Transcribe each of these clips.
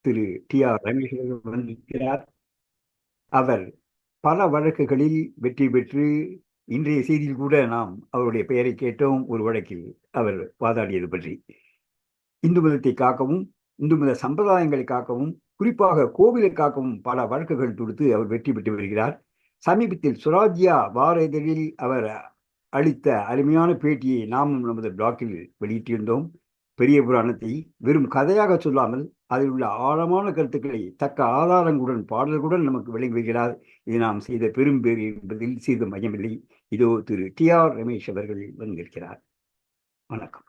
திரு TR. Ramesh அவர்கள் வந்திருக்கிறார். அவர் பல வழக்குகளில் வெற்றி பெற்று இன்றைய செய்தியில் கூட நாம் அவருடைய பெயரை கேட்டோம். ஒரு வழக்கில் அவர் வாதாடியது பற்றி இந்து மதத்தை காக்கவும், இந்து மத சம்பிரதாயங்களை காக்கவும், குறிப்பாக கோவிலை காக்கவும் பல வழக்குகள் தொடுத்து அவர் வெற்றி பெற்று வருகிறார். சமீபத்தில் சுராஜ்யா வார இதழில் அவர் அளித்த அருமையான பேட்டியை நாமும் நமது பிளாக்கில் வெளியிட்டிருந்தோம். பெரிய புராணத்தை வெறும் கதையாக சொல்லாமல் அதில் உள்ள ஆழமான கருத்துக்களை தக்க ஆதாரங்களுடன் பாடல்களுடன் நமக்கு விளங்கி வருகிறார். இது நாம் செய்த பெரும் பேறு என்பதில் சிறிது மையமில்லை. இதோ திரு டி.ஆர். ரமேஷ் அவர்கள் வந்திருக்கிறார். வணக்கம்.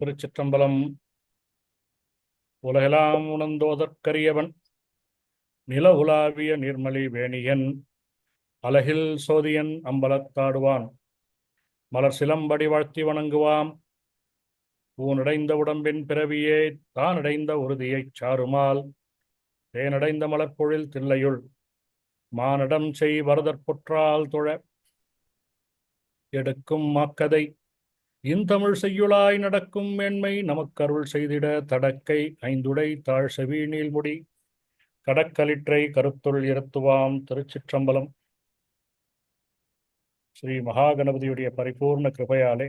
திருச்சிற்றம்பலம். உலகெல்லாம் உணர்ந்தோதற்கரியவன் நில உலாவிய நீர்மலி வேணியன் அலகில் சோதியன் அம்பலத்தாடுவான் மலர் சிலம்படி வாழ்த்தி வணங்குவாம் ஊனடைந்த உடம்பின் பிறவியே தானடைந்த உறுதியைச் சாருமால் தேனடைந்த மலர்பொழில் தில்லையுள் மானடம் செய் வரதற்பொற்றால் தொழ எடுக்கும் மாக்கதை இன்தமிழ் செய்யுளாய் நடக்கும் மேன்மை நமக்கருள் செய்திட தடக்கை ஐந்துடை தாழ் செவி நீள்முடி கடற்களிற்றை கருத்துள் இருத்துவாம். திருச்சிற்றம்பலம். ஸ்ரீ மகாகணபதியுடைய பரிபூர்ண கிருபையாலே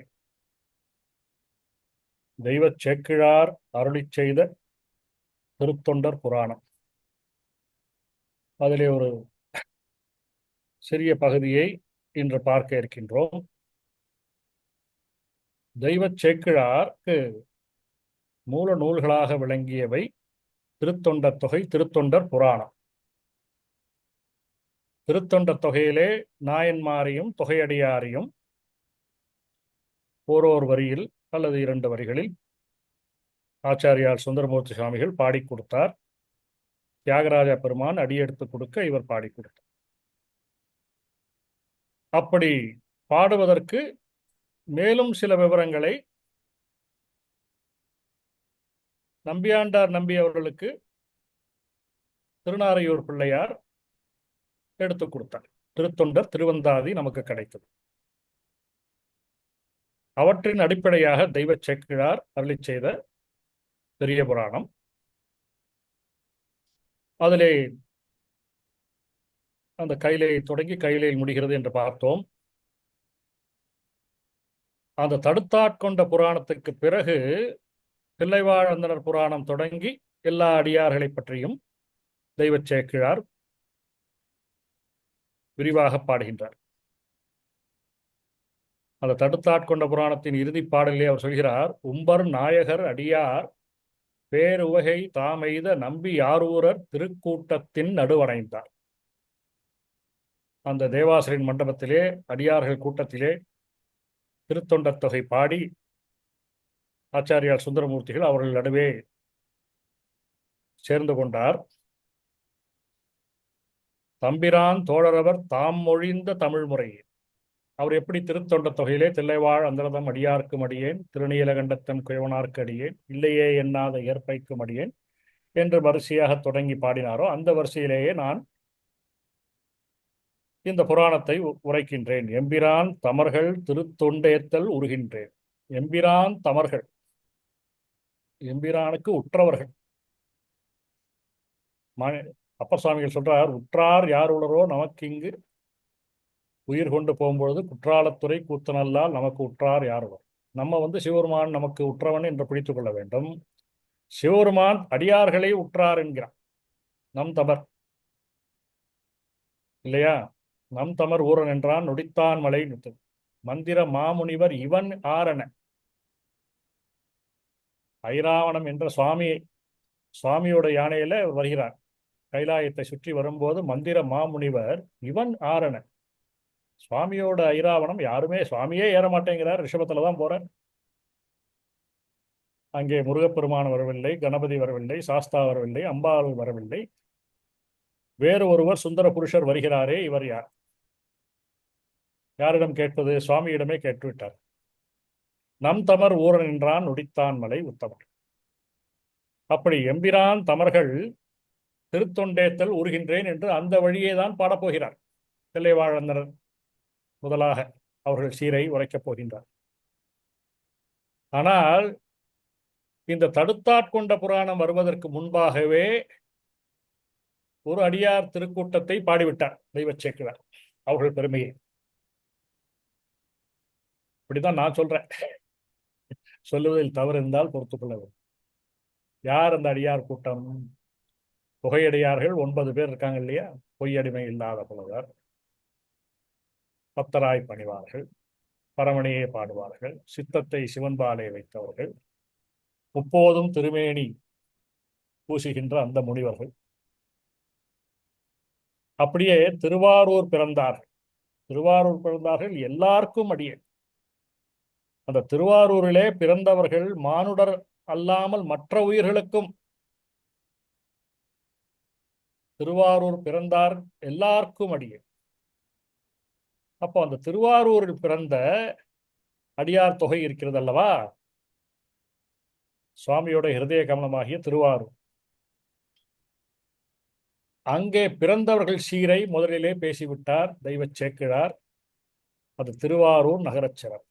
தெய்வச் சேக்கிழார் அருளிச் செய்த திருத்தொண்டர் புராணம், அதிலே ஒரு சிறிய பகுதியை இன்று பார்க்க இருக்கின்றோம். தெய்வச் சேக்கிழாருக்கு மூல நூல்களாக விளங்கியவை திருத்தொண்டர் தொகை, திருத்தொண்டர் புராணம். திருத்தொண்டர் தொகையிலே நாயன்மாரையும் தொகையடியாரையும் ஓரோர் வரியில் அல்லது 2 வரிகளில் ஆச்சாரியார் சுந்தரமூர்த்தி சுவாமிகள் பாடி கொடுத்தார். தியாகராஜ பெருமான் அடியெடுத்து கொடுக்க இவர் பாடி கொடுத்தார். அப்படி பாடுவதற்கு மேலும் சில விவரங்களை நம்பியாண்டார் நம்பி அவர்களுக்கு திருநாரையூர் பிள்ளையார் எடுத்துக் கொடுத்தார். திருத்தொண்டர் திருவந்தாதி நமக்கு கிடைத்தது. அவற்றின் அடிப்படையாக தெய்வச் சேக்கிழார் அருளிச் செய்த பெரிய புராணம். அதிலே அந்த கைலை தொடங்கி கைலையில் முடிகிறது என்று பார்த்தோம். அந்த தடுத்தாட்கொண்ட புராணத்துக்கு பிறகு தில்லைவாழந்தனர் புராணம் தொடங்கி எல்லா அடியார்களை பற்றியும் தெய்வச் சேக்கிழார் விரிவாக பாடுகின்றார். அந்த தடுத்தாட்கொண்ட புராணத்தின் இறுதி பாடலிலே அவர் சொல்கிறார், உம்பர் நாயகர் அடியார் பேருவகை தாமெய்த நம்பி யாரூரர் திருக்கூட்டத்தின் நடுவடைந்தார். அந்த தேவாசிரியின் மண்டபத்திலே அடியார்கள் கூட்டத்திலே திருத்தொண்டர் தொகை பாடி ஆச்சாரியார் சுந்தரமூர்த்திகள் அவர்கள் நடுவே சேர்ந்து கொண்டார். தம்பிரான் தோழரவர் தாம் மொழிந்த தமிழ் முறையே. அவர் எப்படி திருத்தொண்ட தொகையிலே தில்லைவாழ் அந்தரதம் அடியார்க்கும் அடியேன், திருநீலகண்டத்தன் குயவனார்க்கு அடியேன், இல்லையே எண்ணாத ஏற்பைக்கும் அடியேன் என்று வரிசையாக தொடங்கி பாடினாரோ அந்த வரிசையிலேயே நான் இந்த புராணத்தை உரைக்கின்றேன். எம்பிரான் தமர்கள் திருத்தொண்டேத்தல் உருகின்றேன். எம்பிரான் தமர்கள், எம்பிரானுக்கு உற்றவர்கள். அப்பர் சுவாமிகள் சொல்றார், உற்றார் யார் உளரோ நமக்கு இங்கு உயிர் கொண்டு போகும்பொழுது குற்றாலத்துறை கூத்தனல்லால் நமக்கு உற்றார் யார் உளர். நம்ம சிவபெருமான் நமக்கு உற்றவன் என்று பிடித்துக் கொள்ள வேண்டும். சிவபெருமான் அடியார்களை உற்றார் என்கிறான். நம் தமர் இல்லையா? நம் தமர் ஊரன் என்றான் நொடித்தான் மலை மந்திர மாமுனிவர் இவன் ஆரண. ஐராவணம் என்ற சுவாமியோட யானையில வருகிறார். கைலாயத்தை சுற்றி வரும்போது மந்திர மாமுனிவர் இவன் ஆரண. சுவாமியோட ஐராவணம் யாருமே, சுவாமியே ஏற மாட்டேங்கிறார், ரிஷபத்துல தான் போறார். அங்கே முருகப்பெருமான் வரவில்லை, கணபதி வரவில்லை, சாஸ்தா வரவில்லை, அம்பாள் வரவில்லை. வேறு ஒருவர் சுந்தர புருஷர் வருகிறாரே, இவர் யார்? யாரிடம் கேட்பது? சுவாமியிடமே கேட்டுவிட்டார். நம் தமர் ஊரன் என்றான் நொடித்தான் மலை உத்தமர். அப்படி எம்பிரான் தமர்கள் திருத்தொண்டேத்தல் உருகின்றேன் என்று அந்த வழியே தான் பாடப்போகிறார். தில்லைவாழந்தனர் முதலாக அவர்கள் சீரை உரைக்கப் போகின்றார். ஆனால் இந்த தடுத்தாட்கொண்ட புராணம் வருவதற்கு முன்பாகவே ஒரு அடியார் திருக்கூட்டத்தை பாடிவிட்டார் தெய்வச் சேக்கிழார் அவர்கள் பெருமையை. இப்படிதான் நான் சொல்றேன், சொல்லுவதில் தவறு இருந்தால் பொறுத்துக் கொள்ள வேண்டும். யார் அந்த அடியார் கூட்டம்? புகையடியார்கள் 9 பேர் இருக்காங்க இல்லையா? பொய்யடிமை இல்லாத புலவர், பத்தராய் பணிவார்கள், பரமணியை பாடுவார்கள், சித்தத்தை சிவன்பாலே வைத்தவர்கள், முப்போதும் திருமேனி பூசுகின்ற அந்த முனிவர்கள். அப்படியே திருவாரூர் பிறந்தார்கள். திருவாரூர் பிறந்தார்கள் எல்லாருக்கும் அடியேன். அந்த திருவாரூரிலே பிறந்தவர்கள் மானுடர் அல்லாமல் மற்ற உயிர்களுக்கும் திருவாரூர் பிறந்தார் எல்லாருக்கும் அடியேன். அப்போ அந்த திருவாரூரில் பிறந்த அடியார் தொகை இருக்கிறது அல்லவா, சுவாமியோட ஹிருதய கமலமாகிய திருவாரூர். அங்கே பிறந்தவர்கள் சீரை முதலிலே பேசிவிட்டார் தெய்வச் சேக்கிழார். அது திருவாரூர் நகரச்சரம்.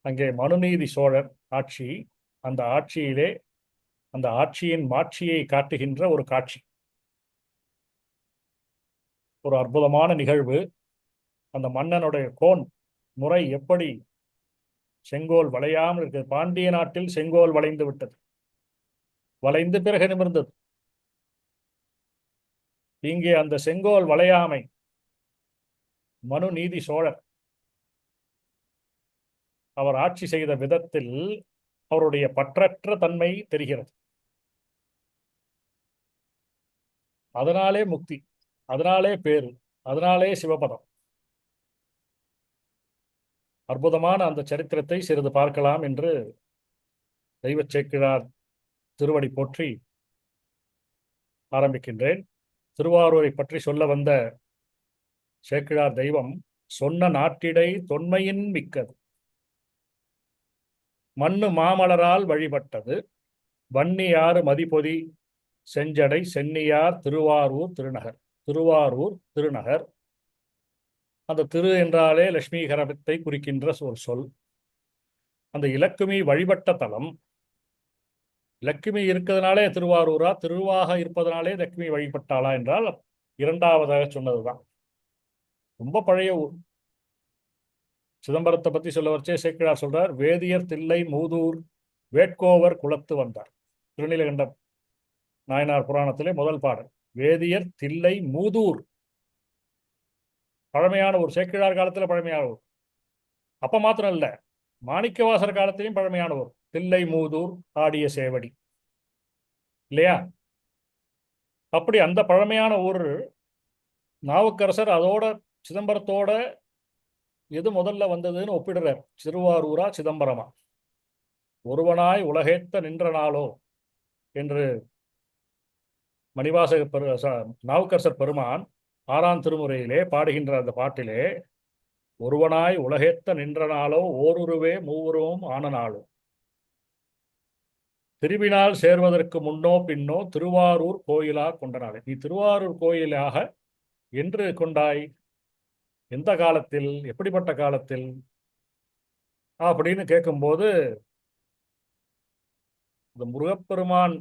அங்கே மனுநீதி சோழர் ஆட்சி. அந்த ஆட்சியிலே அந்த ஆட்சியின் மாட்சியை காட்டுகின்ற ஒரு காட்சி, ஒரு அற்புதமான நிகழ்வு. அந்த மன்னனுடைய கோன் முறை எப்படி செங்கோல் வளையாமல் இருக்கிறது. பாண்டிய நாட்டில் செங்கோல் வளைந்து விட்டது, வளைந்து பிறகு நிமிர்ந்தது. இங்கே அந்த செங்கோல் வளையாமை மனு நீதி சோழர் அவர் ஆட்சி செய்த விதத்தில் அவருடைய பற்றற்ற தன்மை தெரிகிறது. அதனாலே முக்தி, அதனாலே பேரு, அதனாலே சிவபதம். அற்புதமான அந்த சரித்திரத்தை சிறிது பார்க்கலாம் என்று தெய்வச் சேக்கிழார் திருவடி போற்றி ஆரம்பிக்கின்றேன். திருவாரூரை பற்றி சொல்ல வந்த சேக்கிழார் தெய்வம் சொன்ன நாட்டிடை தொன்மையின் மிக்கது, மண்ணு மாமலரால் வழிபட்டது, வன்னியாறு மதிபொதி செஞ்சடை சென்னியார் திருவாரூர் திருநகர். திருவாரூர் திருநகர், அந்த திரு என்றாலே லட்சுமிகரத்தை குறிக்கின்ற ஒரு சொல். அந்த இலக்குமி வழிபட்ட தலம். லட்சுமி இருக்கிறதுனாலே திருவாரூரா, திருவாக இருப்பதனாலே லட்சுமி வழிபட்டாளா என்றால் இரண்டாவதாக சொன்னதுதான். ரொம்ப பழைய ஊர். சிதம்பரத்தை பத்தி சொல்ல வச்சே சேக்கிழார் சொல்றார், வேதியர் தில்லை மூதூர் வேட்கோவர் குலத்து வந்தார். திருநீலகண்ட நாயனார் புராணத்திலே முதல் பாடல், வேதியர் தில்லை மூதூர். பழமையான ஒரு சேக்கிழார் காலத்துல பழமையான ஊர். அப்ப மாத்திரம் இல்ல, மாணிக்கவாசர் காலத்திலையும் பழமையான ஊர். தில்லை மூதூர் ஆடிய சேவடி இல்லையா? அப்படி அந்த பழமையான ஊர். நாவுக்கரசர் அதோட சிதம்பரத்தோட எது முதல்ல வந்ததுன்னு ஒப்பிடுறார். திருவாரூரா சிதம்பரமா? ஒருவனாய் உலகேத்த நின்ற நாளோ என்று மணிவாசக நாவுக்கரசர் பெருமான் 6ஆம் திருமுறையிலே பாடுகின்ற அந்த பாட்டிலே, ஒருவனாய் உலகேத்த நின்ற நாளோ ஓருருவே மூவுருவும் ஆன நாளோ, திருவினால் சேர்வதற்கு முன்னோ பின்னோ திருவாரூர் கோயிலா கொண்ட நாளே. நீ திருவாரூர் கோயிலாக என்று கொண்டாய், எந்த காலத்தில், எப்படிப்பட்ட காலத்தில் அப்படின்னு கேட்கும்போது, இந்த முருகப்பெருமான்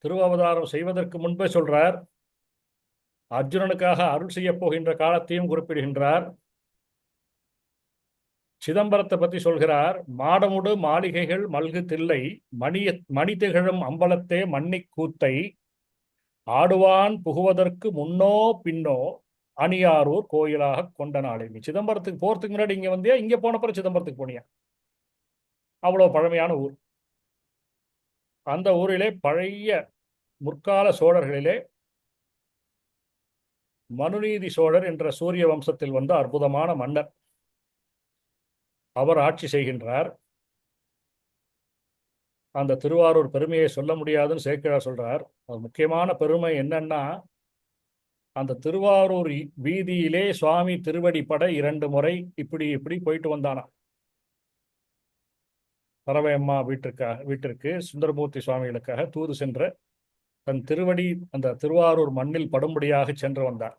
திருவவதாரம் செய்வதற்கு முன்பே சொல்றார். அர்ஜுனனுக்காக அருள் செய்ய போகின்ற காலத்தையும் குறிப்பிடுகின்றார். சிதம்பரத்தை பற்றி சொல்கிறார். மாடமுடு மாளிகைகள் மல்கு தில்லை மணி திகழும் அம்பலத்தே மண்ணி கூத்தை ஆடுவான் புகுவதற்கு முன்னோ பின்னோ அணியாரூர் கோயிலாக கொண்ட நாளே. நீ சிதம்பரத்துக்கு போறதுக்கு முன்னாடி இங்க வந்தியா, இங்க போனப்பறம் சிதம்பரத்துக்கு போனியா? அவ்வளவு பழமையான ஊர். அந்த ஊரிலே பழைய முற்கால சோழர்களிலே மனுநீதி சோழர் என்ற சூரிய வம்சத்தில் வந்த அற்புதமான மன்னர். அவர் ஆட்சி செய்கின்றார். அந்த திருவாரூர் பெருமையை சொல்ல முடியாதுன்னு சேக்கிழார் சொல்றார். முக்கியமான பெருமை என்னன்னா, அந்த திருவாரூர் வீதியிலே சுவாமி திருவடி பட 2 முறை இப்படி இப்படி போயிட்டு வந்தானா. பரவையம்மா வீட்டிற்கு சுந்தரமூர்த்தி சுவாமிகளுக்காக தூது சென்ற தன் திருவடி அந்த திருவாரூர் மண்ணில் படும்படியாக சென்று வந்தார்.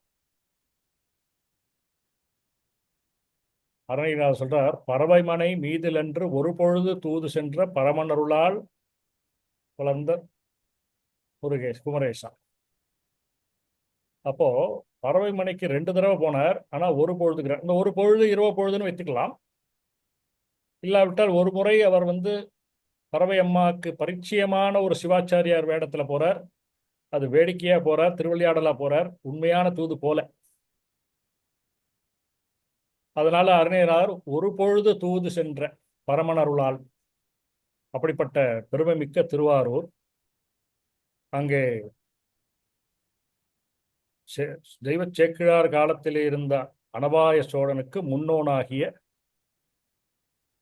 அருணகிரிநாதர் சொல்றார், பறவைமனை மீதிலென்று ஒரு பொழுது தூது சென்ற பரமனருளால் வளர்ந்த குமரேசா. அப்போ பறவைமனைக்கு 2 தடவை போனார். ஆனா ஒரு பொழுதுங்கிறார். இந்த ஒரு பொழுது இரவு பொழுதுன்னு வைத்துக்கலாம். இல்லாவிட்டால் ஒரு முறை அவர் பறவை அம்மாவுக்கு பரிச்சயமான ஒரு சிவாச்சாரியார் வேடத்துல போறார். அது வேடிக்கையா போறார், திருவிளையாடலா போறார், உண்மையான தூது போல. அதனால அருணையரார் ஒரு பொழுது தூது சென்ற பரமனருளால். அப்படிப்பட்ட பெருமை மிக்க திருவாரூர். அங்கே தெய்வ சேக்கிழார் காலத்திலே இருந்த அனபாய சோழனுக்கு முன்னோனாகிய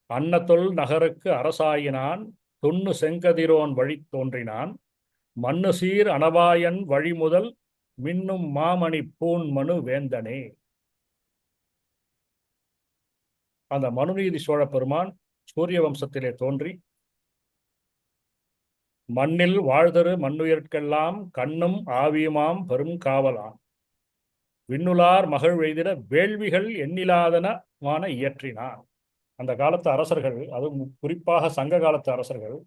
அன்னதொல் நகருக்கு அரசாயினான், தொன்னு செங்கதிரோன் வழி தோன்றினான், மண்ணு சீர் அனபாயன் வழிமுதல் மின்னும் மாமணி பூன் மனு வேந்தனே. அந்த மனுநீதி சோழ பெருமான் சூரிய வம்சத்திலே தோன்றி மண்ணில் வாழ்தரு மண்ணுயிர்க்கெல்லாம் கண்ணும் ஆவியுமாம் பெரும் காவலான், விண்ணுளார் மகள் எய்திட வேள்விகள் எண்ணிலாதனமான இயற்றினான். அந்த காலத்து அரசர்கள், அதுவும் குறிப்பாக சங்க காலத்து அரசர்கள்,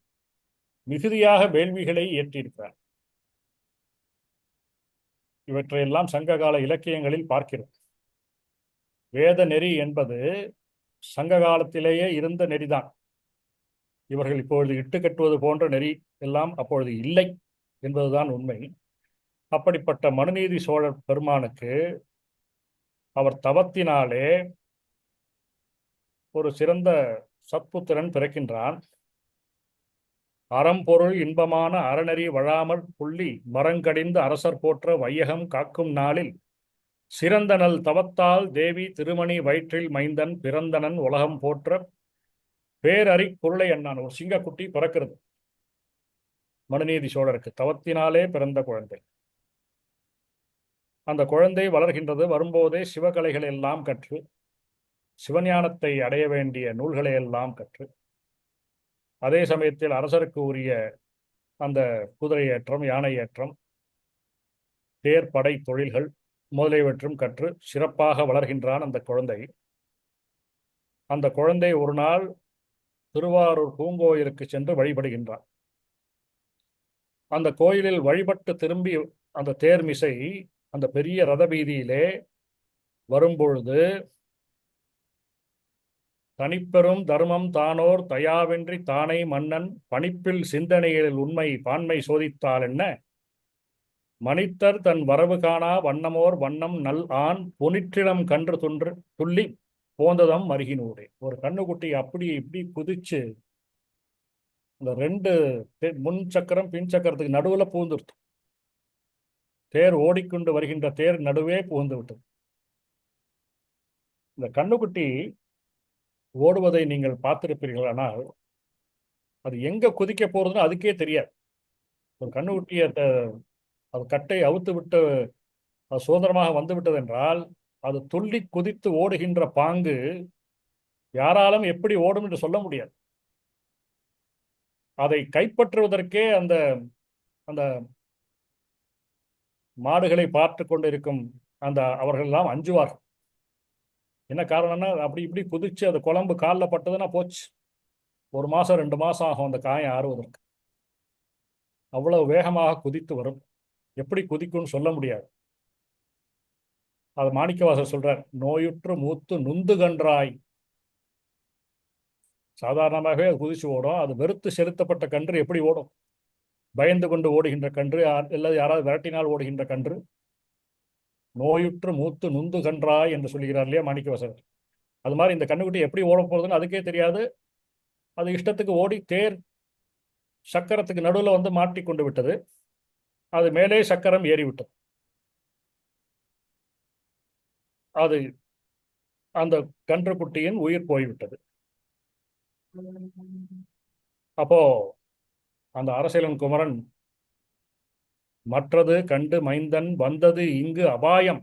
மிகுதியாக வேள்விகளை இயற்றியிருக்கிறார். இவற்றையெல்லாம் சங்ககால இலக்கியங்களில் பார்க்கிறோம். வேத நெறி என்பது சங்க காலத்திலேயே இருந்த நெறிதான். இவர்கள் இப்பொழுது இட்டு கட்டுவது போன்ற நெறி எல்லாம் அப்பொழுது இல்லை என்பதுதான் உண்மை. அப்படிப்பட்ட மனுநீதி சோழர் பெருமானுக்கு அவர் தவத்தினாலே ஒரு சிறந்த சத்புத்திரன் பிறக்கின்றான். அறம்பொருள் இன்பமான அறநெறி வழாமற் புள்ளி மரங்கடிந்து அரசர் போற்ற வையகம் காக்கும் நாளில் சிறந்தனல் தவத்தால் தேவி திருமணி வயிற்றில் மைந்தன் பிறந்தனன் உலகம் போற்ற பேரறி குருளை அண்ணான். ஒரு சிங்கக்குட்டி பிறக்கிறது மனுநீதி சோழருக்கு, தவத்தினாலே பிறந்த குழந்தை. அந்த குழந்தை வளர்கின்றது. வரும்போதே சிவகலைகளை எல்லாம் கற்று, சிவஞானத்தை அடைய வேண்டிய நூல்களை எல்லாம் கற்று, அதே சமயத்தில் அரசருக்கு உரிய அந்த குதிரை ஏற்றம், யானை ஏற்றம், தேர் படை தொழில்கள் முதலியவற்றும் கற்று சிறப்பாக வளர்கின்றான் அந்த குழந்தை. அந்த குழந்தை ஒரு நாள் திருவாரூர் பூங்கோயிலுக்கு சென்று வழிபடுகின்றான். அந்த கோயிலில் வழிபட்டு திரும்பி அந்த தேர்மிசை அந்த பெரிய ரத வீதியிலே வரும்பொழுது, தனிப்பெரும் தர்மம் தானோர் தயாவின்றி தானை மன்னன் பணிப்பில் சிந்தனையில் உண்மை பான்மை சோதித்தால் என்ன, மனிதர் தன் வரவு காணா வண்ணமோர் வண்ணம் நல் ஆண் புனிற்றிடம் கன்று துள்ளி போந்ததம் மருகினூரே. ஒரு கண்ணுக்குட்டி அப்படி இப்படி குதிச்சு இந்த 2 முன் சக்கரம் பின் சக்கரத்துக்கு நடுவுல பூந்துருத்து. தேர் ஓடிக்கொண்டு வருகின்ற தேர் நடுவே புகுந்து விட்டது. இந்த கண்ணுக்குட்டி ஓடுவதை நீங்கள் பார்த்திருப்பீர்கள். ஆனால் அது எங்க குதிக்க போறதுன்னு அதுக்கே தெரியாது. ஒரு கண்ணுக்குட்டியை அது கட்டை அவுத்து விட்டு அது சுதந்திரமாக வந்து விட்டது என்றால், அது துள்ளி குதித்து ஓடுகின்ற பாங்கு யாராலும் எப்படி ஓடும் என்று சொல்ல முடியாது. அதை கைப்பற்றுவதற்கே அந்த அந்த மாடுகளை பார்த்து கொண்டிருக்கும் அந்த அவர்கள் எல்லாம் அஞ்சுவார்கள். என்ன காரணம்னா, அப்படி இப்படி குதிச்சு அது குழம்பு காலில் பட்டதுன்னா போச்சு. 1 மாசம் 2 மாசம் ஆகும் அந்த காயம் ஆறுவதற்கு. அவ்வளவு வேகமாக குதித்து வரும். எப்படி குதிக்கும்னு சொல்ல முடியாது. அது மாணிக்கவாசர் சொல்றார், நோயுற்று மூத்து நுந்து கன்றாய். சாதாரணமாகவே அது குதிச்சு ஓடும். அது வெறுத்து செலுத்தப்பட்ட கன்று எப்படி ஓடும்? பயந்து கொண்டு ஓடுகின்ற கன்று, அல்லது யாராவது விரட்டினால் ஓடுகின்ற கன்று. நோயுற்று மூத்து நுந்து கன்றாய் என்று சொல்கிறார் இல்லையா மாணிக்கவாசகர். அது மாதிரி இந்த கண்ணுக்குட்டி எப்படி ஓட போறதுன்னு அதுக்கே தெரியாது. அது இஷ்டத்துக்கு ஓடி தேர் சக்கரத்துக்கு நடுவில் மாட்டி கொண்டு விட்டது. அது மேலே சக்கரம் ஏறிவிட்டது. அது அந்த கன்றுக்குட்டியின் உயிர் போய்விட்டது. அப்போ அந்த அரசியலன் குமரன், மற்றது கண்டு மைந்தன் வந்தது இங்கு அபாயம்,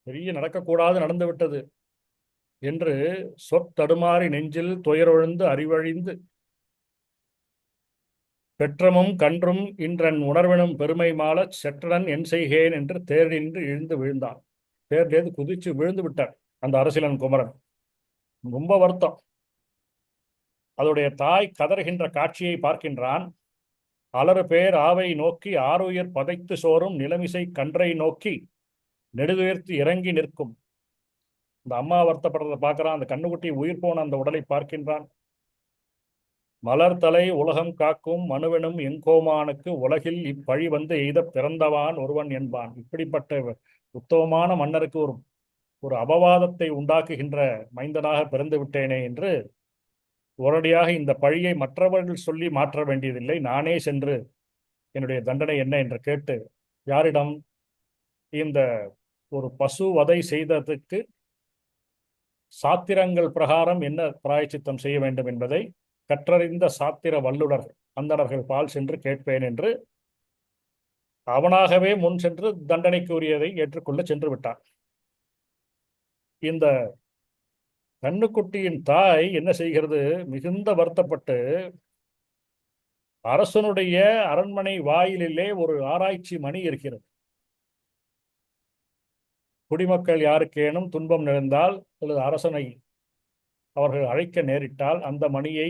பெரிய நடக்கக்கூடாது நடந்துவிட்டது என்று சொத்தடுமாறி நெஞ்சில் துயரொழுந்து அறிவழிந்து பெற்றமும் கன்றும் இன்றன் உணர்வெனும் பெருமை மாளச் செற்றடன் என் செய்கேன் என்று தேர் நின்று இழுந்து விழுந்தான். தேர்லேருந்து குதிச்சு விழுந்து விட்டார். அந்த அரசியலன் குமரன் ரொம்ப வருத்தம். அதோடைய தாய் கதறுகின்ற காட்சியை பார்க்கின்றான். அலறு பேர் ஆவை நோக்கி ஆருயிர் பதைத்து சோறும் நிலமிசை கன்றை நோக்கி நெடுதுயர்த்து இறங்கி நிற்கும். இந்த அம்மா வருத்தப்படுறதை பார்க்கிறான். அந்த கண்ணுக்குட்டி உயிர் போன அந்த உடலை பார்க்கின்றான். மலர்தலை உலகம் காக்கும் மனுவெனும் எங்கோமானுக்கு உலகில் இப்பழி வந்து எய்த பிறந்தவான் ஒருவன் என்பான். இப்படிப்பட்ட உத்தமமான மன்னருக்கு ஒரு ஒரு அபவாதத்தை உண்டாக்குகின்ற மைந்தனாக பிறந்து விட்டேனே என்று உடனடியாக இந்த பழியை மற்றவர்கள் சொல்லி மாற்ற வேண்டியதில்லை, நானே சென்று என்னுடைய தண்டனை என்ன என்று கேட்டு, யாரிடம்? இந்த ஒரு பசு வதை செய்ததற்கு சாத்திரங்கள் பிரகாரம் என்ன பிராயச்சித்தம் செய்ய வேண்டும் என்பதை கற்றறிந்த சாத்திர வல்லுநர்கள் அந்தணர்கள் பால் சென்று கேட்பேன் என்று அவனாகவே முன் சென்று தண்டனைக்கு உரியதை ஏற்றுக்கொள்ள சென்று விட்டான். இந்த கண்ணுக்குட்டியின் தாய் என்ன செய்கிறது? மிகுந்த வருத்தப்பட்டு அரசனுடைய அரண்மனை வாயிலிலே ஒரு ஆராய்ச்சி மணி இருக்கிறது. குடிமக்கள் யாருக்கேனும் துன்பம் நேர்ந்தால் அல்லது அரசனை அவர்கள் அழைக்க நேரிட்டால் அந்த மணியை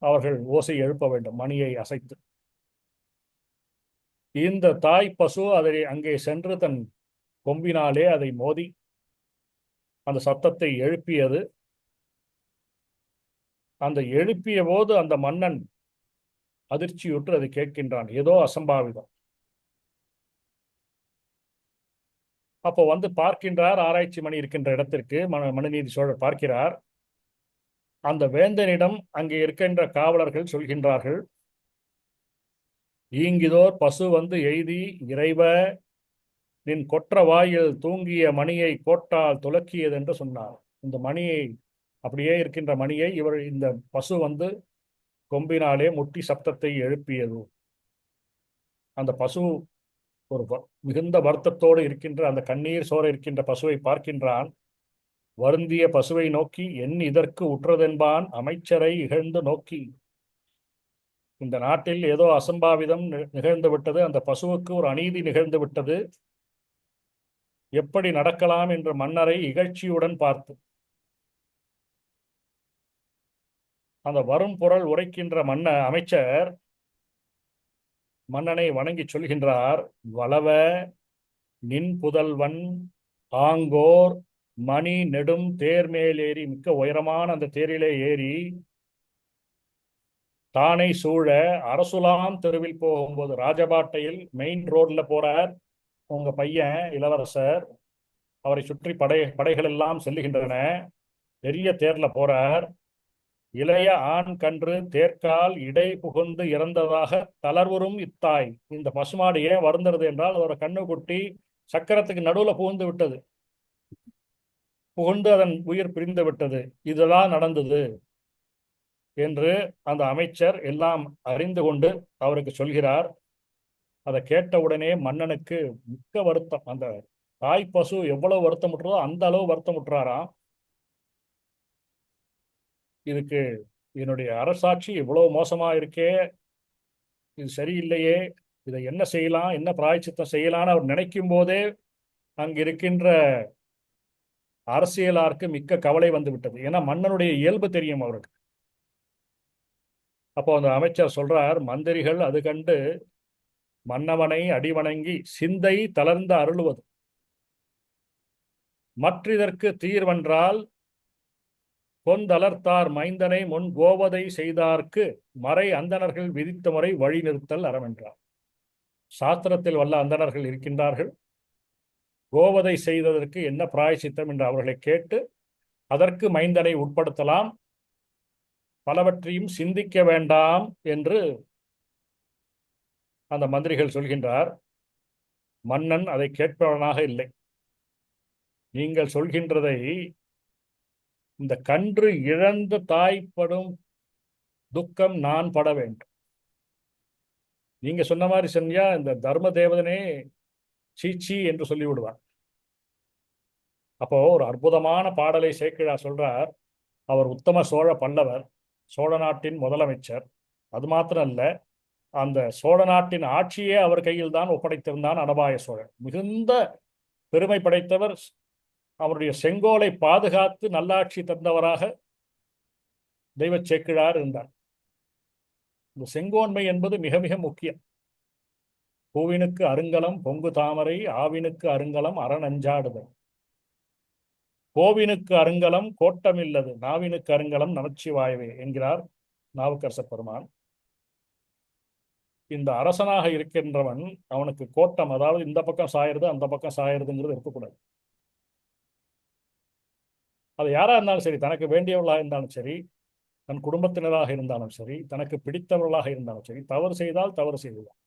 அவர்கள் ஓசை எழுப்ப வேண்டும், மணியை அசைத்து. இந்த தாய் பசு அதை அங்கே சென்று தன் கொம்பினாலே அதை மோதி அந்த சத்தத்தை எழுப்பியது. அந்த எழுப்பிய போது அந்த மன்னன் அதிர்ச்சியுற்று அதை கேட்கின்றான். ஏதோ அசம்பாவிதம். அப்போ வந்து பார்க்கின்றார். ஆராய்ச்சி மணி இருக்கின்ற இடத்திற்கு மனுநீதி சோழர் பார்க்கிறார். அந்த வேந்தனிடம் அங்கே இருக்கின்ற காவலர்கள் சொல்கின்றார்கள், ஈங்கிதோர் பசு வந்து எய்தி இறைவ நின் கொற்ற வாயில் தூங்கிய மணியை கோட்டால் துலக்கியது என்று சொன்னார். இந்த மணியை, அப்படியே இருக்கின்ற மணியை இந்த பசு வந்து கொம்பினாலே முட்டி சப்தத்தை எழுப்பியது. அந்த பசு ஒரு மிகுந்த வருத்தத்தோடு இருக்கின்ற அந்த கண்ணீர் சோர இருக்கின்ற பசுவை பார்க்கின்றான். வருந்திய பசுவை நோக்கி என் இதற்கு உற்றதென்பான் அமைச்சரை இகழ்ந்து நோக்கி. இந்த நாட்டில் ஏதோ அசம்பாவிதம் நிகழ்ந்து விட்டது, அந்த பசுவுக்கு ஒரு அநீதி நிகழ்ந்து விட்டது, எப்படி நடக்கலாம் என்று மன்னரை இகழ்ச்சியுடன் பார்த்து அந்த வரும் பொருள் உரைக்கின்ற அமைச்சர் மன்னனை வணங்கி சொல்கின்றார், வளவ நின் புதல்வன் ஆங்கோர் மணி நெடும் தேர் மேல் ஏறி, மிக்க உயரமான அந்த தேரிலே ஏறி தானை சூழ அரசுலாம் தெருவில் போகும்போது, ராஜபாட்டையில் மெயின் ரோட்ல போறார் உங்க பையன் இளவரசர், அவரை சுற்றி படைகள் எல்லாம் செல்லுகின்றன, பெரிய தேர்ல போறார். இளைய ஆண் கன்று தேர்க்கால் இடை புகுந்து இறந்ததாக தளர்வுறும் இத்தாய். இந்த பசுமாடு ஏன் வருந்துறது என்றால், ஒரு கண்ணுக்குட்டி சக்கரத்துக்கு நடுவுல புகுந்து விட்டது, புகுந்து அதன் உயிர் பிரிந்து விட்டது, இதெல்லாம் நடந்தது என்று அந்த அமைச்சர் எல்லாம் அறிந்து கொண்டு அவருக்கு சொல்கிறார். அதை கேட்டவுடனே மன்னனுக்கு மிக்க வருத்தம். அந்த தாய் பசு எவ்வளவு வருத்தமுற்றதோ அந்த அளவு வருத்தமுற்றாராம். இதுக்கு என்னுடைய அரசாட்சி இவ்வளவு மோசமா இருக்கே, இது சரியில்லையே, இதை என்ன செய்யலாம், என்ன பிராயச்சித்தம் செய்யலான்னு அவர் நினைக்கும் போதே அங்க இருக்கின்ற அரசியலாருக்கு மிக்க கவலை வந்து விட்டது. ஏன்னா மன்னனுடைய இயல்பு தெரியும் அவருக்கு. அப்போ அந்த அமைச்சர் சொல்றார், மந்திரிகள் அது கண்டு மன்னவனை அடிவணங்கி சிந்தை தளர்ந்த அருளுவது, மற்றிதற்கு தீர்வென்றால் கொந்தளர்த்தார் மைந்தனை முன் கோவதை செய்தார்க்கு மறை அந்தணர்கள் விதித்த முறை வழி நிறுத்தல் அறமென்றார். சாஸ்திரத்தில் வல்ல அந்தணர்கள் இருக்கின்றார்கள், கோவதை செய்ததற்கு என்ன பிராயச்சித்தம் என்று அவர்களை கேட்டு அதற்கு மைந்தனை உட்படுத்தலாம், பலவற்றையும் சிந்திக்க வேண்டாம் என்று அந்த மந்திரிகள் சொல்கின்றார். மன்னன் அதை கேட்பவனாக இல்லை. நீங்கள் சொல்கின்றதை இந்த கன்று இழந்த தாய்ப்படும் துக்கம் நான் பட வேண்டும். நீங்க சொன்ன மாதிரி செஞ்சா இந்த தர்ம தேவதனே சீச்சி என்று சொல்லிவிடுவார். அப்போ ஒரு அற்புதமான பாடலை சேக்கிழார் சொல்றார். அவர் உத்தம சோழ பல்லவர், சோழ நாட்டின் முதலமைச்சர். அது மாத்திரம் அல்ல, அந்த சோழ நாட்டின் ஆட்சியே அவர் கையில் தான் ஒப்படைத்திருந்தான் அனபாய சோழன். மிகுந்த பெருமை படைத்தவர் அவருடைய செங்கோலை பாதுகாத்து நல்லாட்சி தந்தவராக தெய்வ சேக்கிழார் இருந்தார். இந்த செங்கோன்மை என்பது மிக மிக முக்கியம். பூவினுக்கு அருங்கலம் பொங்கு தாமரை, ஆவினுக்கு அருங்கலம் அறநஞ்சாடுதல். கோவினுக்கு அருங்கலம் கோட்டமில்லது, நாவினுக்கு அருங்கலம் நமச்சிவாயவே என்கிறார் நாவுக்கரச பெருமான். இந்த அரசனாக இருக்கின்றவன் அவனுக்கு கோட்டம், அதாவது இந்த பக்கம் சாயிருது அந்த பக்கம் சாயிருதுங்கிறது இருக்கக்கூடாது. அது யாரா இருந்தாலும் சரி, தனக்கு வேண்டியவர்களாக இருந்தாலும் சரி, தன் குடும்பத்தினராக இருந்தாலும் சரி, தனக்கு பிடித்தவர்களாக இருந்தாலும் சரி, தவறு செய்தால் தவறு செய்துதான்.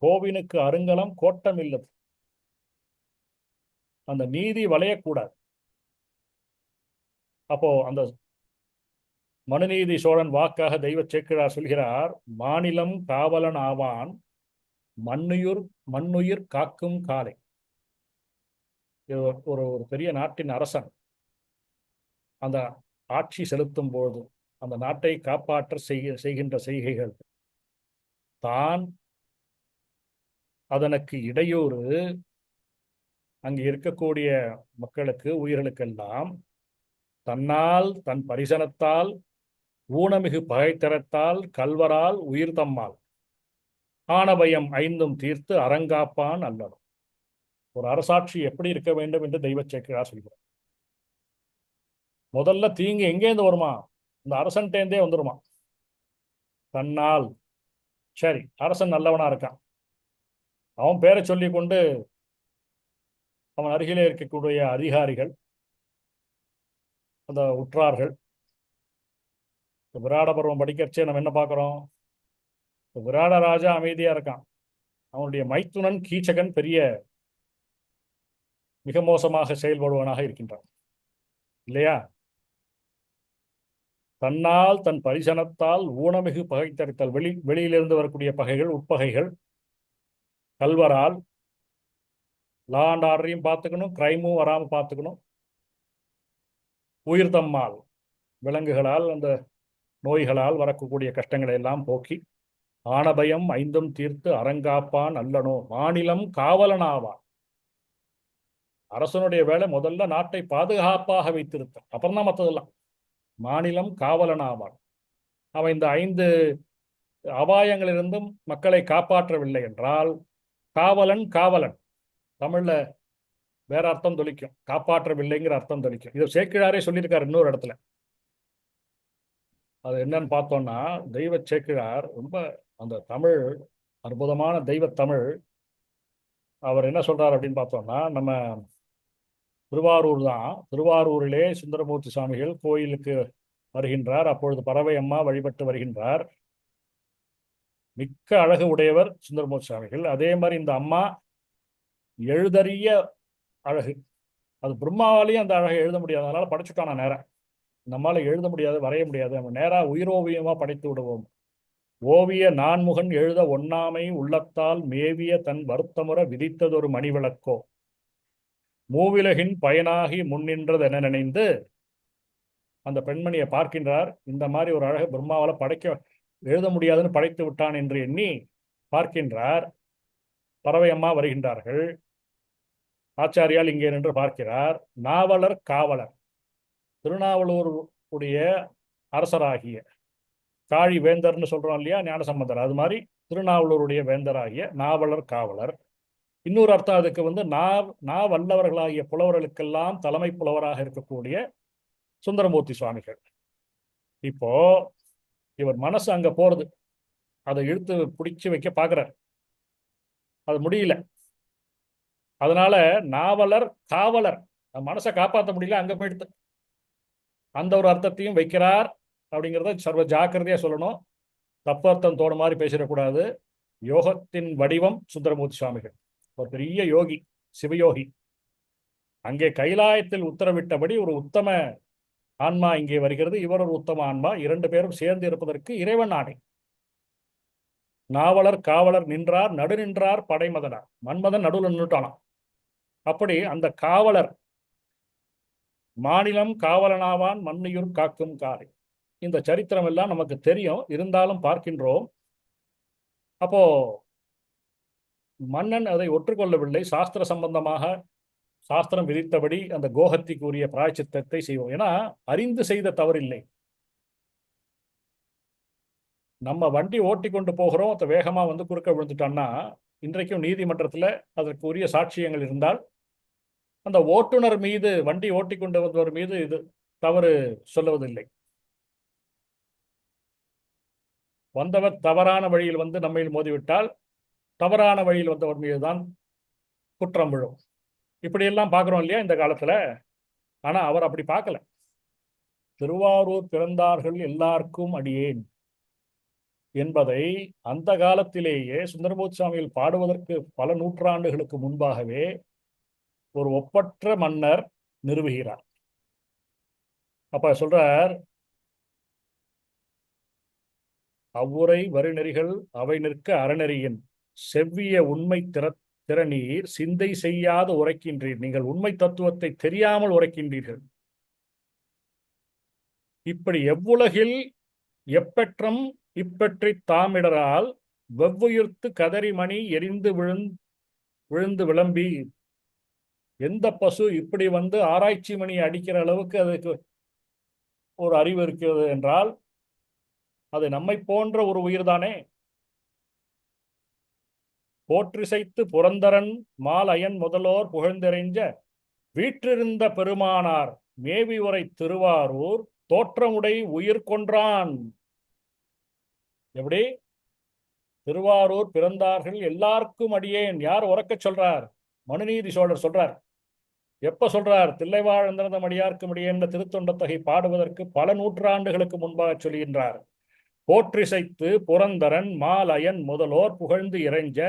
கோவினுக்கு அருங்கலம் கோட்டம் இல்லது, அந்த நீதி வளையக்கூடாது. அப்போ அந்த மனுநீதி சோழன் வாக்காக தெய்வ சேக்கிழார் சொல்கிறார், மாநிலம் காவலன் ஆவான் மண்ணுயிர் காக்கும் காலை. ஒரு ஒரு பெரிய நாட்டின் அரசன் அந்த ஆட்சி செலுத்தும் போது அந்த நாட்டை காப்பாற்ற செய்கின்ற செய்கைகள் தான் அதனுக்கு இடையூறு அங்கு இருக்கக்கூடிய மக்களுக்கு, உயிர்களுக்கெல்லாம் தன்னால் தன் பரிசனத்தால் ஊனமிகு பகைத்தரத்தால் கல்வரால் உயிர் தம்மால் ஆனபயம் ஐந்தும் தீர்த்து அறங்காப்பான் அல்லது. ஒரு அரசாட்சி எப்படி இருக்க வேண்டும் என்று தெய்வ சேக்கிழார் சொல்கிறார். முதல்ல தீங்கு எங்கேருந்து வருமா? இந்த அரசன்டேந்தே வந்துருமா. தன்னால், சரி அரசன் நல்லவனா இருக்கான், அவன் பேரை சொல்லி கொண்டு அவன் அருகிலே இருக்கக்கூடிய அதிகாரிகள், அந்த உற்றார்கள், விராட பருவம் படிக்கிறச்சே நம்ம என்ன பார்க்குறோம்? விராட ராஜா அமைதியா இருக்கான், அவனுடைய மைத்துனன் கீச்சகன் பெரிய மிக மோசமாக செயல்படுவனாக இருக்கின்றான் இல்லையா? தன்னால் தன் பரிசனத்தால் ஊனமிகு பகைத்தறித்தல், வெளியிலிருந்து வரக்கூடிய பகைகள், உட்பகைகள், கல்வரால் லா அண்ட் ஆர்டரையும் பார்த்துக்கணும், கிரைமும் வராமல் பார்த்துக்கணும், உயிர் தம்மால் விலங்குகளால் அந்த நோய்களால் வரக்கூடிய கஷ்டங்களை எல்லாம் போக்கி ஆனபயம் ஐந்தும் தீர்த்து அறங்காப்பான் அல்லனோ மாநிலம் காவலனாவான். அரசனுடைய வேலை முதல்ல நாட்டை பாதுகாப்பாக வைத்திருத்த, அப்புறம் தான் மற்றதெல்லாம். மாநிலம் காவலனாவான். அவன் இந்த 5 அபாயங்களிலிருந்தும் மக்களை காப்பாற்றவில்லை என்றால் காவலன் காவலன் தமிழ்ல வேற அர்த்தம் தொலிக்கும், காப்பாற்றவில்லைங்கிற அர்த்தம் தொலிக்கும். இதை சேக்கிழாரே சொல்லியிருக்காரு இன்னொரு இடத்துல. அது என்னன்னு பார்த்தோம்னா, தெய்வ சேக்கிழார் ரொம்ப அந்த தமிழ் அற்புதமான தெய்வ தமிழ். அவர் என்ன சொல்றார் அப்படின்னு பார்த்தோம்னா, நம்ம திருவாரூர் தான், திருவாரூரிலே சுந்தரமூர்த்தி சுவாமிகள் கோயிலுக்கு வருகின்றார். அப்பொழுது பறவை அம்மா வழிபட்டு வருகின்றார். மிக்க அழகு உடையவர் சுந்தரமூர்த்தி சுவாமிகள். அதே மாதிரி இந்த அம்மா எழுதறிய அழகு, அது பிரம்மாவாலேயும் அந்த அழகை எழுத முடியாது, அதனால படைச்சுட்டான நேரம். நம்மளால எழுத முடியாது, வரைய முடியாது, நம்ம நேரா உயிரோவியமா படைத்து விடுவோம். ஓவிய நான்முகன் எழுத ஒண்ணாமை உள்ளத்தால் மேவிய தன் வருத்தமுற விதித்ததொரு மணிவிளக்கோ மூவிலகின் பயனாகி முன்னின்றது என நினைந்து அந்த பெண்மணியை பார்க்கின்றார். இந்த மாதிரி ஒரு அழகு பிரம்மாவால் எழுத முடியாதுன்னு படைத்து விட்டான் என்று எண்ணி பார்க்கின்றார். பறவை அம்மா வருகின்றார்கள். ஆச்சாரியால் இங்கே நின்று பார்க்கிறார். நாவலர் காவலர், திருநாவலூர் உடைய அரசராகிய காழி வேந்தர்னு சொல்றோம் இல்லையா, ஞானசம்பந்தர், அது மாதிரி திருநாவலூருடைய வேந்தராகிய நாவலர் காவலர். இன்னொரு அர்த்தம் அதுக்கு வல்லவர்களாகிய புலவர்களுக்கெல்லாம் தலைமை புலவராக இருக்கக்கூடிய சுந்தரமூர்த்தி சுவாமிகள். இப்போ இவர் மனசு அங்க போறது, அதை இழுத்து பிடிச்சு வைக்க பார்க்கிறார், அது முடியல. அதனால நாவலர் காவலர், மனசை காப்பாற்ற முடியல, அங்க போயிடுது. அந்த ஒரு அர்த்தத்தையும் வைக்கிறார். அப்படிங்கிறத சர்வ ஜாக்கிரதையா சொல்லணும், தப்பு அர்த்தம் தோணு மாதிரி பேசிடக்கூடாது. யோகத்தின் வடிவம் சுந்தரமூர்த்தி சுவாமிகள், ஒரு பெரிய யோகி, சிவயோகி. அங்கே கைலாயத்தில் உத்தரவிட்டபடி ஒரு உத்தம ஆன்மா இங்கே வருகிறது, இவர் ஒரு உத்தம ஆன்மா. 2 பேரும் சேர்ந்து இருப்பதற்கு இறைவன் ஆணை. நாவலர் காவலர் நின்றார், நடு நின்றார் படைமதனார். மன்மதன் நடுவில் நின்றுட்டானாம். அப்படி அந்த காவலர் மாநிலம் காவலனாவான் மண்ணுயிர் காக்கும் காலை. இந்த சரித்திரம் எல்லாம் நமக்கு தெரியும், இருந்தாலும் பார்க்கின்றோம். அப்போ மன்னன் அதை ஒற்றுக்கொள்ளவில்லை. சாஸ்திர சம்பந்தமாக சாஸ்திரம் விதித்தபடி அந்த கோஹத்திக்குரிய பிராயச்சித்தத்தை செய்வோம். ஏன்னா அறிந்து செய்த தவறில்லை. நம்ம வண்டி ஓட்டி கொண்டு போகிறோம், அதை வேகமா வந்து குறுக்க விழுந்துட்டான்னா இன்றைக்கும் நீதிமன்றத்தில் அதற்கு உரிய சாட்சியங்கள் இருந்தால் அந்த ஓட்டுநர் மீது, வண்டி ஓட்டி கொண்டு வந்தவர் மீது இது தவறு சொல்லுவதில்லை. வந்தவர் தவறான வழியில் வந்து நம்மையில் மோதிவிட்டால் தவறான வழியில் வந்தவர் மீதுதான் குற்றம் விழும். இப்படியெல்லாம் பார்க்குறோம் இல்லையா இந்த காலத்துல. ஆனா அவர் அப்படி பார்க்கல. திருவாரூர் பிறந்தார்கள் எல்லாருக்கும் அடியேன் என்பதை அந்த காலத்திலேயே சுந்தரமூர்த்தி சுவாமிகள் பாடுவதற்கு பல நூற்றாண்டுகளுக்கு முன்பாகவே ஒரு ஒப்பற்ற மன்னர் நிறுவுகிறார். அப்ப சொல்றார், அவ்வுரை வரிநெறிகள் அவை நிற்க அறநெறியின் செவ்விய உண்மை திறனீர் சிந்தை செய்யாது உரைக்கின்றீர். நீங்கள் உண்மை தத்துவத்தை தெரியாமல் உரைக்கின்றீர்கள். இப்படி எவ்வுலகில் எப்பெற்றம் இப்பெற்றி தாமிடரால் வெவ்வுயிர்த்து கதறி மணி எரிந்து விழுந்து விளம்பி. எந்த பசு இப்படி வந்து ஆராய்ச்சி மணி அடிக்கிற அளவுக்கு அதுக்கு ஒரு அறிவு இருக்கிறது என்றால் அது நம்மை போன்ற ஒரு உயிர் தானே. போற்றிசைத்து புரந்தரன் மாலயன் முதலோர் புகழ்ந்தெறிஞ்ச வீற்றிருந்த பெருமானார் மேவி உரை திருவாரூர் தோற்றமுடை உயிர் கொன்றான். எப்படி? திருவாரூர் பிறந்தார்கள் எல்லாருக்கும் அடியேன். யார் உறக்க சொல்றார்? மனுநீதி சோழர் சொல்றார். எப்ப சொல்றார்? தில்லைவாழ்ந்தனதம் அடியார்க்கும் அடியேன் திருத்தொண்டத்தகை பாடுவதற்கு பல நூற்றாண்டுகளுக்கு முன்பாக சொல்கின்றார். போற்றிசைத்து புரந்தரன் மாலயன் முதலோர் புகழ்ந்து இறைஞ்ச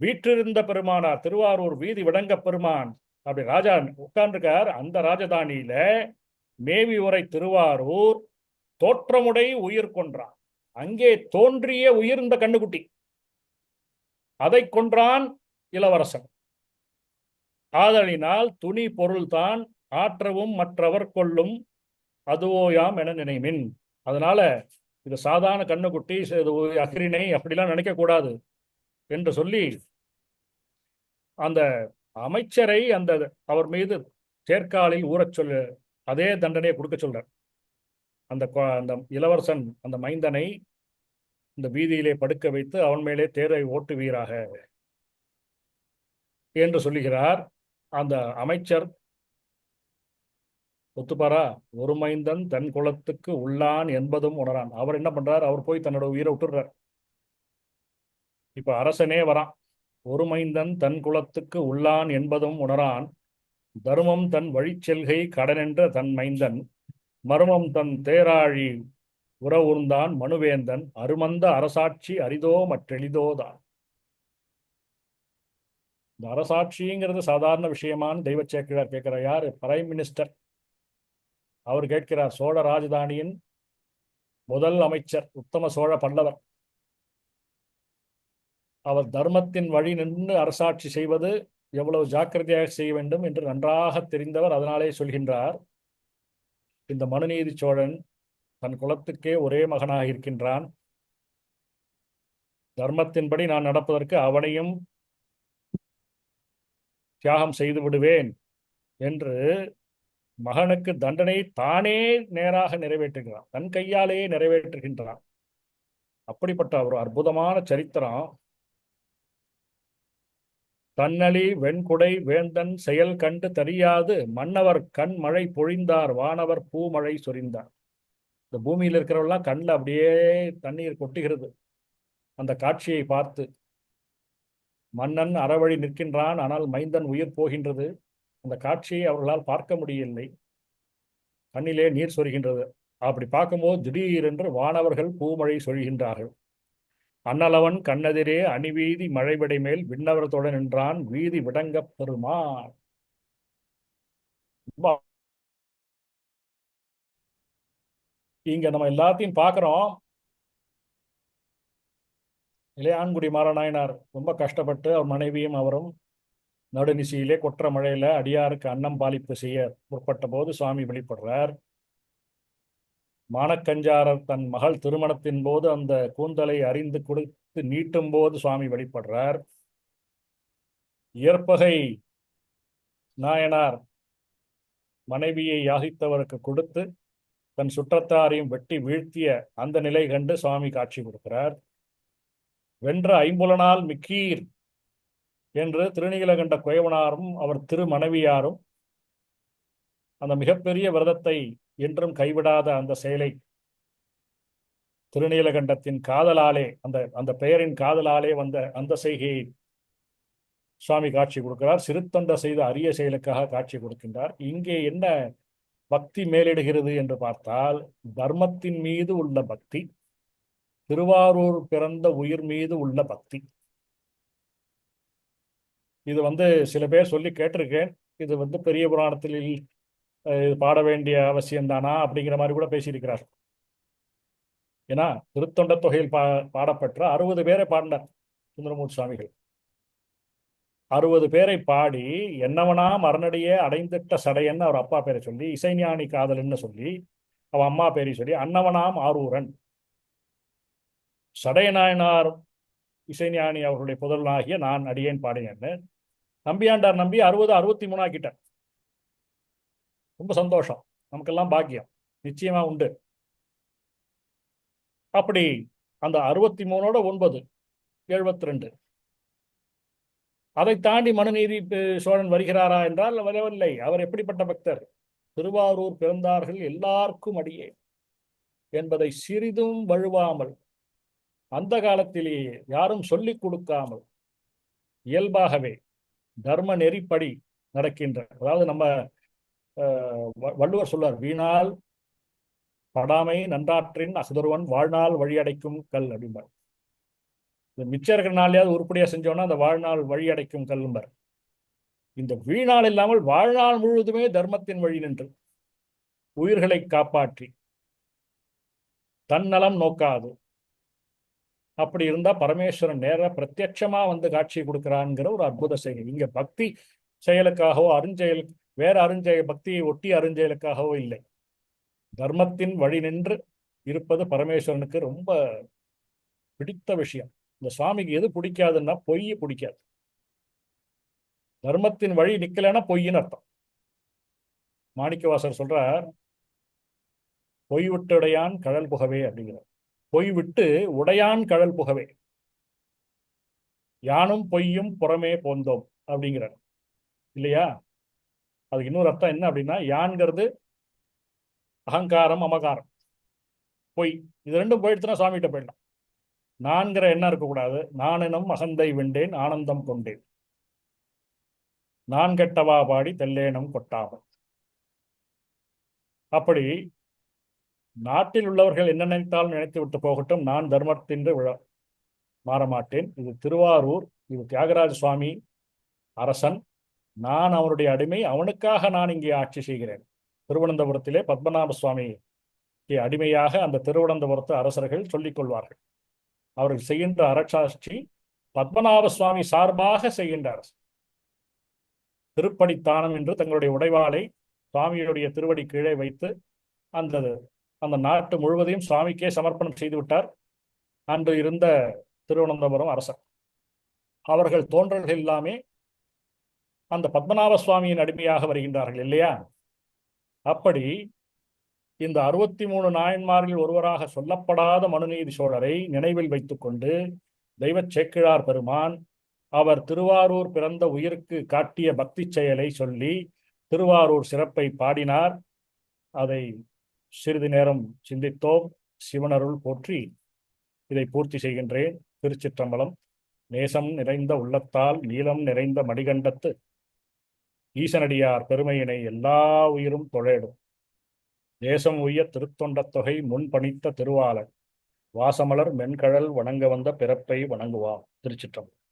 வீற்றிருந்த பெருமானார், திருவாரூர் வீதி விடங்க பெருமான் அப்படி ராஜா உட்கார்ந்துருக்கார். அந்த ராஜதானியில மேவி உரை திருவாரூர் தோற்றமுடை உயிர் கொன்றான். அங்கே தோன்றிய உயிர் இந்த கண்ணுக்குட்டி, அதை கொன்றான் இளவரசன். ஆதலினால் துணி பொருள்தான் ஆற்றவும் மற்றவர் கொள்ளும் அதுவோயாம் என நினைமின். அதனால இது சாதாரண கண்ணுக்குட்டி, அக்ரிணை அப்படிலாம் நினைக்க கூடாது என்று சொல்லி அந்த அமைச்சரை அந்த அவர் மீது தேர்காலில் ஊறச் சொல்ல அதே தண்டனையை கொடுக்க சொல்றார். அந்த இளவரசன் அந்த மைந்தனை இந்த வீதியிலே படுக்க வைத்து அவன் மேலே தேரை ஓட்டுவீராக என்று சொல்லுகிறார். அந்த அமைச்சர் ஒத்துப்பாரா? ஒரு மைந்தன் தன் குலத்துக்கு உள்ளான் என்பதும் உணரான். அவர் என்ன பண்றார்? அவர் போய் தன்னோட உயிரை விட்டுடுறார். இப்ப அரசனே வரான். ஒரு மைந்தன் தன் குலத்துக்கு உள்ளான் என்பதும் உணரான், தருமம் தன் வழிச்செல்கை கடனென்ற தன் மைந்தன் மருமம் தன் தேராழி உறவுர்ந்தான் மனுவேந்தன் அருமந்த அரசாட்சி அரிதோ மற்றெளிதோதான். இந்த அரசாட்சிங்கிறது சாதாரண விஷயமானு தெய்வ சேக்கிழார் கேட்கிறார். யாரு? Prime minister. அவர் கேட்கிறார். சோழ ராஜதானியின் முதல் அமைச்சர் உத்தம சோழ பல்லவர். அவர் தர்மத்தின் வழி நின்று அரசாட்சி செய்வது எவ்வளவு ஜாக்கிரதையாக செய்ய வேண்டும் என்று நன்றாக தெரிந்தவர். அதனாலே சொல்கின்றார், இந்த மனுநீதி சோழன் தன் குலத்துக்கே ஒரே மகனாக இருக்கின்றான். தர்மத்தின்படி நான் நடப்பதற்கு அவனையும் தியாகம் செய்து விடுவேன் என்று மகனுக்கு தண்டனை தானே நேராக நிறைவேற்றுகிறான், தன் கையாலேயே நிறைவேற்றுகின்றான். அப்படிப்பட்ட ஒரு அற்புதமான சரித்திரம். தன்னலி வெண்குடை வேந்தன் செயல் கண்டு தெரியாது மன்னவர் கண் மழை பொழிந்தார் வானவர் பூமழை சொரிந்தார். இந்த பூமியில் இருக்கிறவெல்லாம் கண்ணில் அப்படியே தண்ணீர் கொட்டுகிறது அந்த காட்சியை பார்த்து. மன்னன் அறவழி நிற்கின்றான், ஆனால் மைந்தன் உயிர் போகின்றது. அந்த காட்சியை அவர்களால் பார்க்க முடியவில்லை, கண்ணிலே நீர் சொரிகின்றது. அப்படி பார்க்கும்போது திடீரென்று வானவர்கள் பூமழை சொரிகின்றார்கள். அன்னலவன் கண்ணெதிரே அணிவீதி மழைவிடை மேல் விண்ணவரத்துடன் நின்றான் வீதி விடங்க பெருமான். இங்க நம்ம எல்லாத்தையும் பார்க்கிறோம். இளையான்குடி மாறநாயனார் ரொம்ப கஷ்டப்பட்டு அவர் மனைவியும் அவரும் நடுநிசியிலே கொற்ற மழையில அடியாருக்கு அன்னம் பாலிப்பு செய்ய முற்பட்ட போது சுவாமி வெளிப்படுறார். மானக்கஞ்சாரர் தன் மகள் திருமணத்தின் போது அந்த கூந்தலை அறிந்து கொடுத்து நீட்டும் போது சுவாமி வெளிப்படுறார். இயற்பகை நாயனார் மனைவியை யாசித்தவருக்கு கொடுத்து தன் சுற்றத்தாரையும் வெட்டி வீழ்த்திய அந்த நிலை கண்டு சுவாமி காட்சி கொடுக்கிறார். வென்ற ஐம்புலனால் மிக்கீர் என்று திருநீலகண்ட குயவனாரும் அவர் திருமனைவியாரும் அந்த மிகப்பெரிய விரதத்தை என்றும் கைவிடாத அந்த செயலை திருநீலகண்டத்தின் காதலாலே, அந்த அந்த பெயரின் காதலாலே வந்த அந்த செய்கையை சுவாமி காட்சி கொடுக்கிறார். சிறுத்தொண்ட செய்த அரிய செயலுக்காக காட்சி கொடுக்கின்றார். இங்கே என்ன பக்தி மேலிடுகிறது என்று பார்த்தால், தர்மத்தின் மீது உள்ள பக்தி, திருவாரூர் பிறந்த உயிர் மீது உள்ள பக்தி. இது சில பேர் சொல்லி கேட்டிருக்கேன். இது பெரிய புராணத்தில் இது பாட வேண்டிய அவசியம்தானா அப்படிங்கிற மாதிரி கூட பேசியிருக்கிறார். ஏன்னா திருத்தொண்ட தொகையில் பாடப்பெற்ற 60 பேரை பாடினார் சுந்தரமூர்த்தி சுவாமிகள். 60 பேரை பாடி என்னவனாம் அரணடியே அடைந்திட்ட சடையன்னு அவர் அப்பா பேரை சொல்லி, இசைஞானி காதல்னு சொல்லி அவன் அம்மா பேரை சொல்லி, அன்னவனாம் ஆரூரன் சடையநாயனார் இசைஞானி அவர்களுடைய புதல்வனாகிய நான் அடியேன் பாடினேன்னு நம்பியாண்டார் நம்பி 60 63 ஆக்கிட்டார். ரொம்ப சந்தோஷம், நமக்கெல்லாம் பாக்கியம் நிச்சயமா உண்டு. அப்படி அந்த 63ஓட 9 72. அதை தாண்டி மனுநீதி சோழன் வருகிறாரா என்றால் வரவில்லை. அவர் எப்படிப்பட்ட பக்தர்? திருவாரூர் பிறந்தார்கள் எல்லாருக்கும் அடியே என்பதை சிறிதும் வழுவாமல், அந்த காலத்திலேயே யாரும் சொல்லிக் கொடுக்காமல் இயல்பாகவே தர்ம நெறிப்படி நடக்கின்ற, அதாவது நம்ம வள்ளுவர் சொல்வார், வீணால் படாமை நன்றாற்றின் அசுதருவன் வாழ்நாள் வழியடைக்கும் கல் அப்படிம்பார். மிச்சம் இருக்கிற நாளையாவது உருப்படியா செஞ்சோன்னா அந்த வாழ்நாள் வழியடைக்கும் கல்லும்பார். இந்த வீணால் இல்லாமல் வாழ்நாள் முழுவதுமே தர்மத்தின் வழி நின்று உயிர்களை காப்பாற்றி தன்னலம் நோக்காது, அப்படி இருந்தா பரமேஸ்வரன் நேர பிரத்யட்சமா காட்சி கொடுக்கிறான்ங்கிற ஒரு அற்புத செயல். இங்க பக்தி செயலுக்காகவோ அருஞ்செயல், வேற அருஞ்செயல், பக்தியை ஒட்டி அருஞ்செயலுக்காகவோ இல்லை. தர்மத்தின் வழி நின்று இருப்பது பரமேஸ்வரனுக்கு ரொம்ப பிடித்த விஷயம். இந்த சுவாமிக்கு எது பிடிக்காதுன்னா பொய் பிடிக்காது. தர்மத்தின் வழி நிக்கலைன்னா பொய்ன்னு அர்த்தம். மாணிக்கவாசர் சொல்றார், பொய் விட்டு உடையான் கழல் புகவே அப்படிங்கிறார். பொய் விட்டு உடையான் கழல் புகவே, யானும் பொய்யும் புறமே போந்தோம் அப்படிங்கிறார் இல்லையா? அதுக்கு இன்னொரு அர்த்தம் என்ன அப்படின்னா, யான்கிறது அகங்காரம், அமகாரம், பொய். இது ரெண்டும் போயிடுச்சுன்னா சுவாமிகிட்ட போயிடலாம். நான்கிற எண்ணம் இருக்கக்கூடாது. நானினும் அகந்தை வெண்டேன் ஆனந்தம் கொண்டேன், நான் கெட்டவா பாடி தெல்லேனம் கொட்டாமல். அப்படி நாட்டில் உள்ளவர்கள் என்ன நினைத்தாலும் நினைத்து விட்டு போகட்டும், நான் தர்மத்தின்று மாறமாட்டேன். இது திருவாரூர், இது தியாகராஜ சுவாமி அரசன், நான் அவனுடைய அடிமை, அவனுக்காக நான் இங்கே ஆட்சி செய்கிறேன். திருவனந்தபுரத்திலே பத்மநாப சுவாமிக்கு அடிமையாக அந்த திருவனந்தபுரத்து அரசர்கள் சொல்லிக் கொள்வார்கள். அவர்கள் செய்கின்ற அரசாட்சி பத்மநாப சுவாமி சார்பாக செய்கின்ற அரசு. திருப்படித்தானம் என்று தங்களுடைய உடைவாளை சுவாமியுடைய திருவடி கீழே வைத்து அந்த அந்த நாட்டு முழுவதையும் சுவாமிக்கே சமர்ப்பணம் செய்து விட்டார் அன்று இருந்த திருவனந்தபுரம் அரசர். அவர்கள் தோன்றல்கள் எல்லாமே அந்த பத்மநாப சுவாமியின் அடிமையாக வருகின்றார்கள் இல்லையா? அப்படி இந்த 63 நாயன்மாரில் ஒருவராக சொல்லப்படாத மனுநீதி சோழரை நினைவில் வைத்துக்கொண்டு தெய்வச் சேக்கிழார் பெருமான் அவர் திருவாரூர் பிறந்த உயிருக்கு காட்டிய பக்தி செயலை சொல்லி திருவாரூர் சிறப்பை பாடினார். அதை சிறிது நேரம் சிந்தித்தோம். சிவனருள் போற்றி இதை பூர்த்தி செய்கின்றேன். திருச்சிற்றம்பலம். நேசம் நிறைந்த உள்ளத்தால் நீளம் நிறைந்த மடிகண்டத்து ஈசனடியார் பெருமையினை எல்லா உயிரும் தொழேடும். தேசம் உய்ய திருத்தொண்டத் தொகை முன் பணித்த திருவாளர் வாசமலர் மென்கழல் வணங்க வந்த பிறப்பை வணங்குவாம். திருச்சிற்றம்பலம்.